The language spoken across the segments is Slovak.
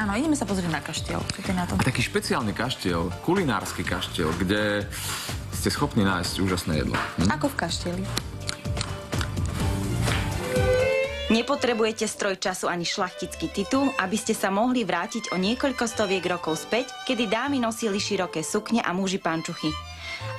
Áno, ideme sa pozrieť na kaštiel. Čo ty na to? A taký špeciálny kaštiel, kulinársky kaštiel, kde ste schopní nájsť úžasné jedlo. Ako v kaštieli. Nepotrebujete stroj času ani šlachtický titul, aby ste sa mohli vrátiť o niekoľko stoviek rokov späť, kedy dámy nosili široké sukne a muži pančuchy.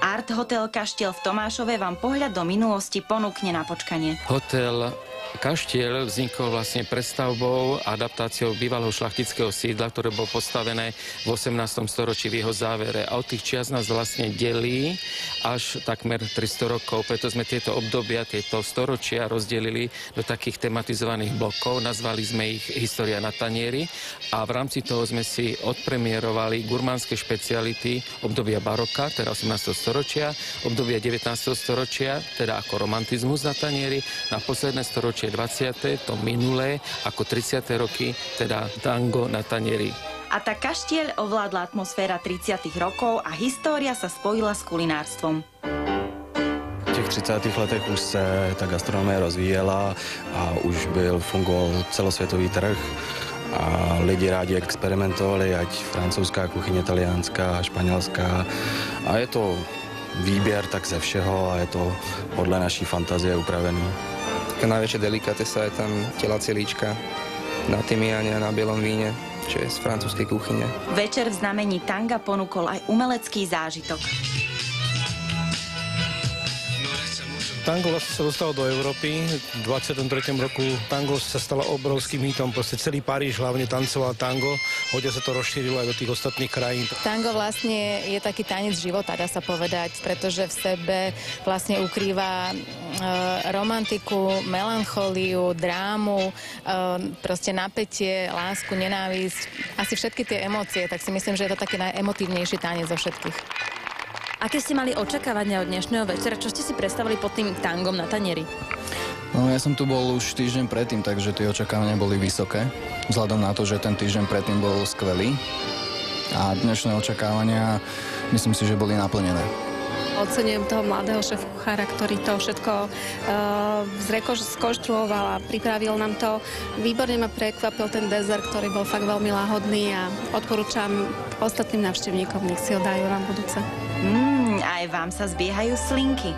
Art Hotel Kaštiel v Tomášove vám pohľad do minulosti ponúkne na počkanie. Hotel Kaštiel vznikol vlastne prestavbou a adaptáciou bývalého šlachtického sídla, ktoré bolo postavené v 18. storočí v jeho závere. A od tých čias nás vlastne delí až takmer 300 rokov. Preto sme tieto obdobia, tieto storočia rozdelili do takých tematizovaných blokov. Nazvali sme ich História na tanieri a v rámci toho sme si odpremierovali gurmánske špeciality obdobia baroka, teda 18. storočia, obdobia 19. storočia, teda ako romantizmus na tanieri, na posledné storočie 20. to minulé, ako 30. roky, teda tango na tanieri. A tá kaštieľ ovládla atmosféra 30. rokov a história sa spojila s kulinárstvom. V těch 30. letech už se ta gastronomie rozvíjela a už fungoval celosvětový trh a lidi rádi experimentovali, ať francouzská kuchyně, italiánská, španělská. A je to výběr tak ze všeho a je to podle naší fantazie upravený. Najväčšia delikatesa je tam telacie líčka na tymiáne a na bielom víne, čo je z francúzskej kuchyne. Večer v znamení tanga ponúkol aj umelecký zážitok. Tango vlastne sa dostalo do Európy. V 23. roku tango sa stalo obrovským hitom. Proste celý Paríž hlavne tancoval tango. Hodne sa to rozšírilo aj do tých ostatných krajín. Tango vlastne je taký tanec života, dá sa povedať, pretože v sebe vlastne ukrýva romantiku, melanchóliu, drámu, proste napätie, lásku, nenávisť. Asi všetky tie emócie, tak si myslím, že je to taký najemotívnejší tanec zo všetkých. Aké ste mali očakávania od dnešného večera? Čo ste si predstavili pod tým tangom na tanieri? No ja som tu bol už týždeň predtým, takže tie očakávania boli vysoké. Vzhľadom na to, že ten týždeň predtým bol skvelý. A dnešné očakávania, myslím si, že boli naplnené. Oceňujem toho mladého šéf-kuchára, ktorý to všetko skonštruoval a pripravil nám to. Výborne ma prekvapil ten dezert, ktorý bol fakt veľmi láhodný a odporúčam ostatným návštevníkom, nech si ho dajú na budúce. Aj vám sa zbiehajú slinky.